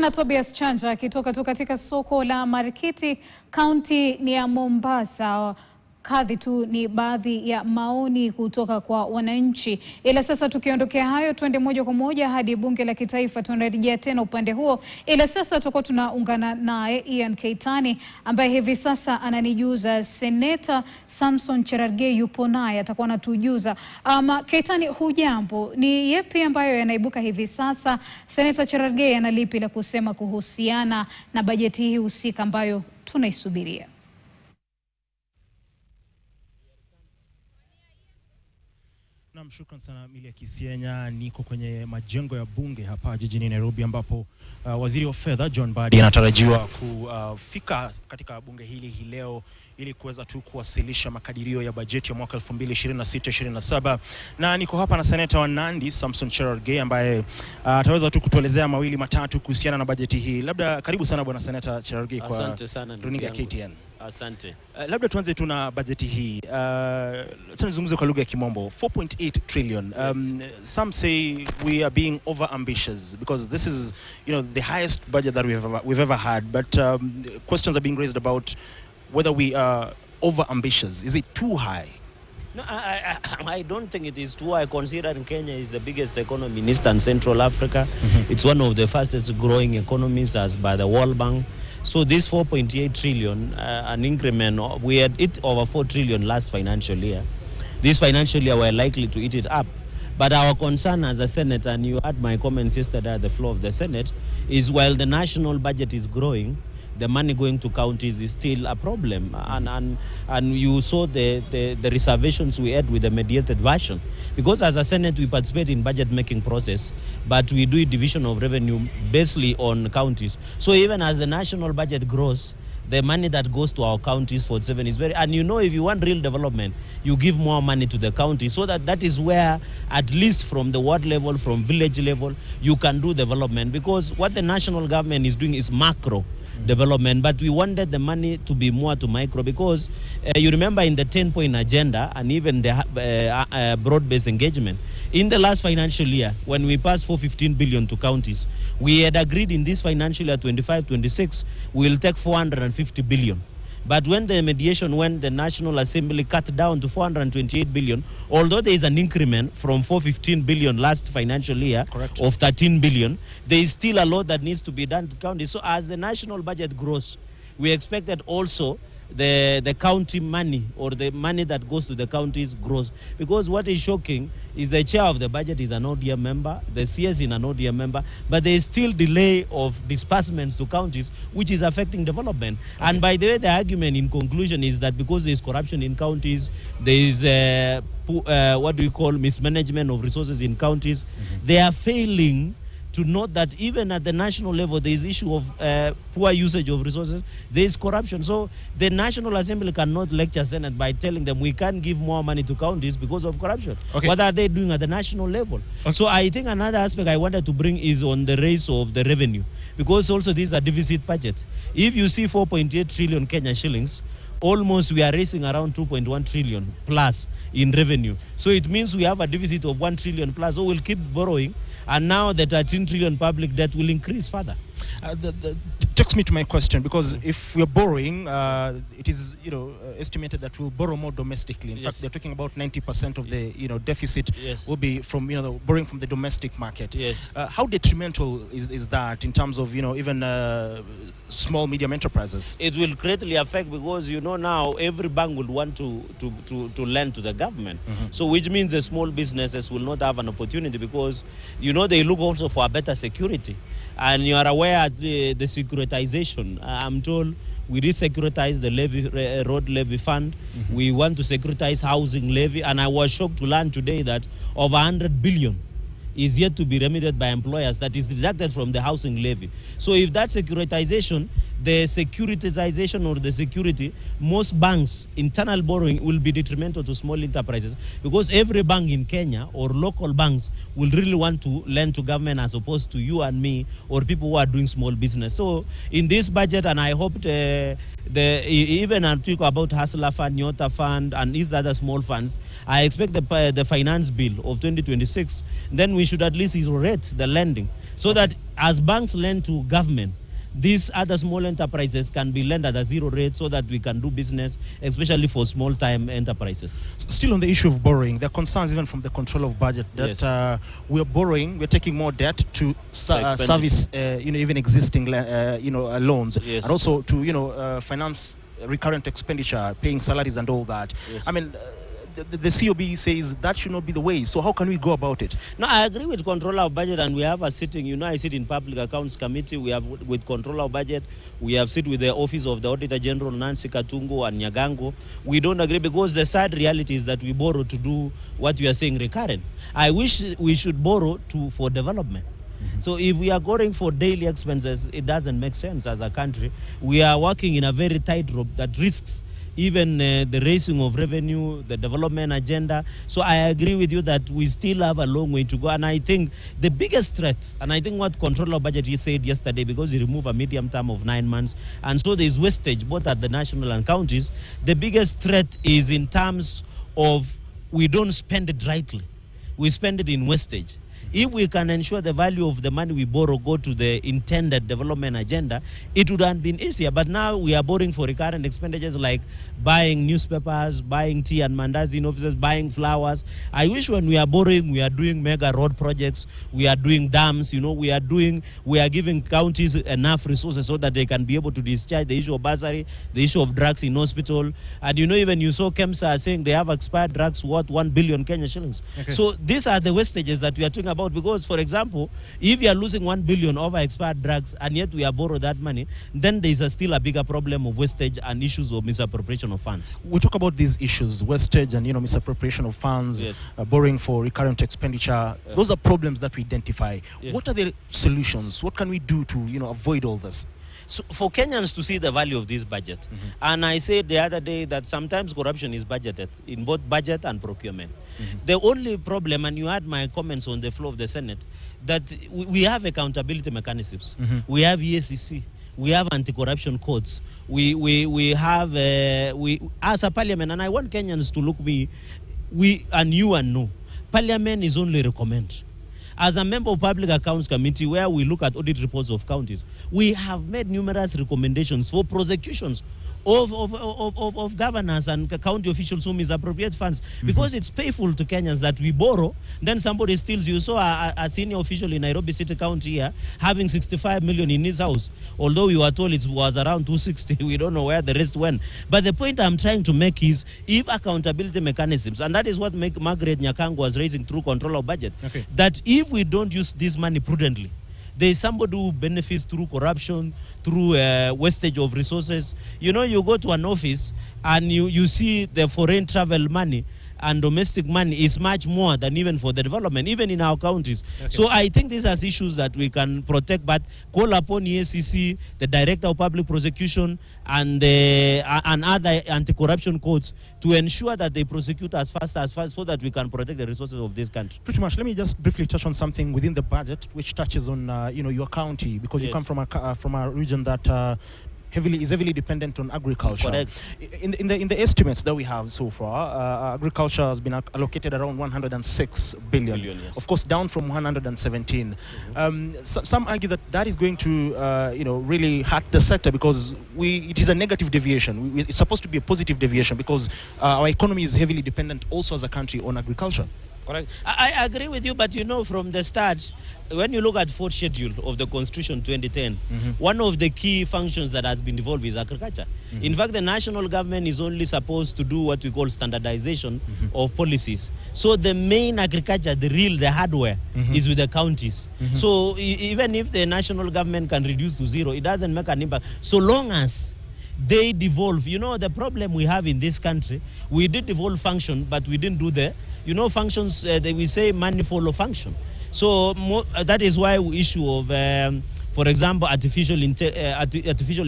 sana Tobias Chanja akitoka tu katika soko la Marikiti, kaunti ni ya Mombasa. Kadhi tu ni baadhi ya maoni kutoka kwa wananchi. Ila sasa tukiondokea hayo, tuende moja kwa moja hadi bunge la kitaifa. Tunarejea tena upande huo. Ila sasa tutakuwa tunaungana naye Ian Keitani ambaye hivi sasa ananijuza Seneta Samson Cherarkey yupo naye, atakuwa anatujuza. Keitani, hujambo? Ni yepi ambayo yanaibuka hivi sasa? Seneta Cherarkey analipi la kusema kuhusiana na bajeti hii husika ambayo tunaisubiria? Naam, shukran sana Milia Kisienya. Niko kwenye majengo ya bunge hapa jijini Nairobi ambapo waziri wa fedha John Mbadi anatarajiwa kufika katika bunge hili leo ili kuweza tu kuwasilisha makadirio ya bajeti ya mwaka 2026-27. Na niko hapa na seneta wa Nandi Samson Cherarkey ambaye ataweza tu kutuelezea mawili matatu kuhusiana na bajeti hii. Labda karibu sana bwana Seneta Cherarkey kwa runinga KTN. Asante. Labda tuanze tu na bajeti hii. Tunazungumza kwa lugha ya Kimombo, 4.8 trillion. Some say we are being over ambitious because this is, the highest budget that we've ever had. But questions are being raised about whether we are over ambitious. Is it too high? No, I don't think it is too high, considering Kenya is the biggest economy in East and Central Africa. It's one of the fastest growing economies as by the World Bank. So this 4.8 trillion, an increment, we had it over 4 trillion last financial year. This financial year we're likely to eat it up. But our concern as a Senate, and you had my comments yesterday at the floor of the Senate, is while the national budget is growing, the money going to counties is still a problem. And you saw the reservations we had with the mediated version. Because as a Senate, we participate in budget making process, but we do a division of revenue basically on counties. So even as the national budget grows, the money that goes to our counties for 7 is very, and if you want real development, you give more money to the county, so that is where, at least from the ward level, from village level, you can do development. Because what the national government is doing is macro development, but we wanted the money to be more to micro, because you remember in the 10-point agenda and even the broad-based engagement, in the last financial year, when we passed 415 billion to counties, we had agreed in this financial year 25-26, we'll take 450 billion. But when the mediation went, the National Assembly cut down to 428 billion, although there is an increment from 415 billion last financial year. Correct. Of 13 billion, there is still a lot that needs to be done to counties. So as the national budget grows, we expect that also the county money, or the money that goes to the counties, grows. Because what is shocking is the chair of the budget is an ODM member, the CS is an ODM member, but there is still delay of disbursements to counties, which is affecting development. Okay. And by the way, the argument in conclusion is that because there is corruption in counties, there is what do we call mismanagement of resources in counties, they are failing to note that even at the national level, there is issue of poor usage of resources, there is corruption. So the National Assembly cannot lecture Senate by telling them we can't give more money to counties because of corruption. Okay. What are they doing at the national level? Okay. So I think another aspect I wanted to bring is on the raise of the revenue, because also this is a deficit budget. If you see 4.8 trillion Kenya shillings, almost we are raising around 2.1 trillion plus in revenue. So it means we have a deficit of 1 trillion plus, so we'll keep borrowing, and now the 13 trillion public debt will increase further. Takes me to my question, because if we're borrowing, it is estimated that we'll borrow more domestically. In fact, they're talking about 90% of the deficit will be from borrowing from the domestic market. Yes. How detrimental is that in terms of even small medium enterprises? It will greatly affect, because now every bank will want to lend to the government. So which means the small businesses will not have an opportunity, because they look also for a better security. And you are aware the securitization. I'm told we re-securitize the levy, road levy fund. We want to securitize housing levy. And I was shocked to learn today that over 100 billion is yet to be remitted by employers, that is deducted from the housing levy. So if that securitization, the securitization or the security, most banks' internal borrowing will be detrimental to small enterprises, because every bank in Kenya or local banks will really want to lend to government as opposed to you and me or people who are doing small business. So in this budget, and I hope even I'm talking about Hustler Fund, Nyota Fund, and these other small funds, I expect the finance bill of 2026, then we we should at least rate the lending so that as banks lend to government, these other small enterprises can be lent at a zero rate so that we can do business, especially for small-time enterprises. Still on the issue of borrowing, there are concerns even from the control of budget that we're borrowing, we're taking more debt to service, even existing, loans, and also to, finance recurrent expenditure, paying salaries and all that. I mean, the COB says that should not be the way. So how can we go about it? No, I agree with controller of budget, and we have a sitting, I sit in Public Accounts Committee. We have with controller of budget. We have sit with the Office of the Auditor General, Nancy Katungo and Nyagango. We don't agree because the sad reality is that we borrow to do what you are saying recurrent. I wish we should borrow for development. So if we are going for daily expenses, it doesn't make sense as a country. We are working in a very tight rope that risks even the raising of revenue, the development agenda. So I agree with you that we still have a long way to go. And I think the biggest threat, and I think what Controller of Budget said yesterday, because he removed a medium term of 9 months, and so there is wastage both at the national and counties, the biggest threat is in terms of we don't spend it rightly. We spend it in wastage. If we can ensure the value of the money we borrow go to the intended development agenda, it would have been easier. But now we are borrowing for recurrent expenditures like buying newspapers, buying tea and mandazi in offices, buying flowers. I wish when we are borrowing, we are doing mega road projects, we are doing dams, we are giving counties enough resources so that they can be able to discharge the issue of bursary, the issue of drugs in hospital. And even you saw KEMSA saying they have expired drugs worth 1 billion Kenya shillings. Okay. So these are the wastages that we are talking about. Because, for example, if you are losing 1 billion over expired drugs and yet we are borrowed that money, then there is still a bigger problem of wastage and issues of misappropriation of funds. We talk about these issues, wastage and misappropriation of funds, borrowing for recurrent expenditure. Those are problems that we identify. What are the solutions? What can we do to avoid all this? So for Kenyans to see the value of this budget, and I said the other day that sometimes corruption is budgeted in both budget and procurement. The only problem, and you had my comments on the floor of the Senate, that we have accountability mechanisms. We have EACC. We have anti-corruption codes. We have, as a parliament, and I want Kenyans to look me, you know, parliament is only recommend. As a member of Public Accounts Committee, where we look at audit reports of counties, we have made numerous recommendations for prosecutions of governors and county officials who misappropriate funds, because it's painful to Kenyans that we borrow, then somebody steals. You saw a senior official in Nairobi City County here having 65 million in his house, although we were told it was around 260. We don't know where the rest went. But the point I'm trying to make is, if accountability mechanisms, and that is what Margaret Nyakango was raising through control of budget, that if we don't use this money prudently, there is somebody who benefits through corruption, through wastage of resources. You go to an office and you see the foreign travel money and domestic money is much more than even for the development, even in our counties. So I think these are issues that we can protect, but call upon EACC, the Director of Public Prosecution, and other anti-corruption codes to ensure that they prosecute as fast so that we can protect the resources of this country. Pretty much. Let me just briefly touch on something within the budget which touches on your county, because you come from a region that is heavily dependent on agriculture. Correct. In the estimates that we have so far, agriculture has been allocated around 106 billion. Of course, down from 117. Some argue that is going to really hurt the sector, because it is a negative deviation. It's supposed to be a positive deviation, because our economy is heavily dependent also as a country on agriculture. Correct. I agree with you, but from the start, when you look at fourth schedule of the Constitution 2010, one of the key functions that has been devolved is agriculture. In fact, the national government is only supposed to do what we call standardization of policies. So the main agriculture, the hardware, is with the counties. So even if the national government can reduce to zero, it doesn't make an impact, so long as they devolve. The problem we have in this country, we did devolve function, but we didn't do the functions, we say manifold function. So that is why we issue of, for example, artificial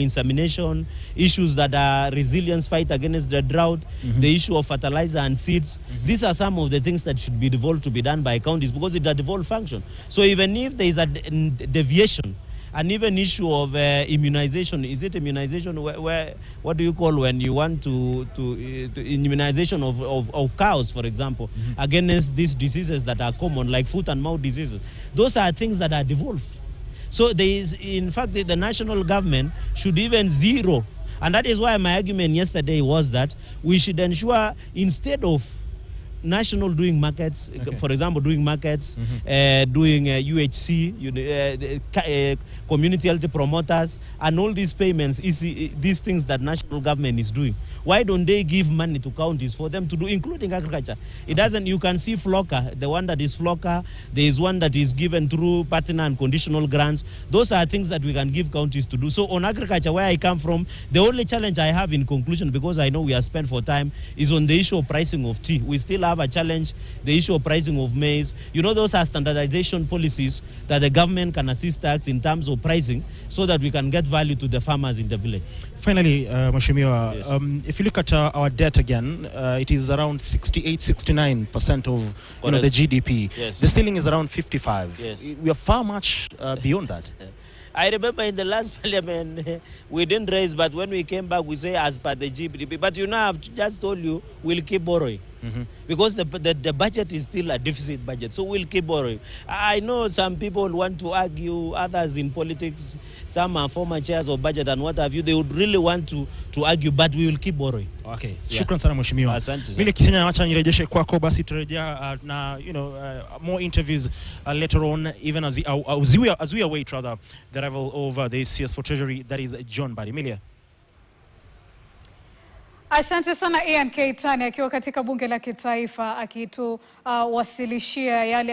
insemination, issues that are resilience, fight against the drought, the issue of fertilizer and seeds. These are some of the things that should be devolved to be done by counties, because it's a devolved function. So even if there is a deviation, and even issue of immunization. Is it immunization? Where what do you call when you want to immunization of cows, for example, against these diseases that are common, like foot and mouth diseases? Those are things that are devolved. So there is, in fact, the national government should even zero. And that is why my argument yesterday was that we should ensure, instead of national doing markets, for example, doing markets, doing UHC, community health promoters, and all these payments, these things that national government is doing. Why don't they give money to counties for them to do, including agriculture? It doesn't, you can see Flocker, the one that is Flocker, there is one that is given through partner and conditional grants. Those are things that we can give counties to do. So on agriculture, where I come from, the only challenge I have in conclusion, because I know we are spent for time, is on the issue of pricing of tea. We still have a challenge, the issue of pricing of maize. You know, those are standardization policies that the government can assist us in terms of pricing, so that we can get value to the farmers in the village. Finally, Mheshimiwa, yes. If you look at our debt again, it is around 68-69% of the GDP. Yes. The ceiling is around 55. Yes. We are far much beyond that. I remember in the last parliament, we didn't raise, but when we came back, we say as per the GDP. But you know, I've just told you, we'll keep borrowing. Because the budget is still a deficit budget, so we'll keep borrowing. I know some people want to argue, others in politics, some are former chairs of budget and what have you, they would really want to argue, but we will keep borrowing. Okay. Yeah. Shukran sana Mheshimiwa. Asante sana. Mimi Kisenya wacha nirejeshe kwako, basi turejea na more interviews later on, even as we await rather the arrival of the CS for Treasury, that is John Mbadi. Emilia. Asante sana Ian Keitani akiwa katika bunge la kitaifa akituwasilishia yale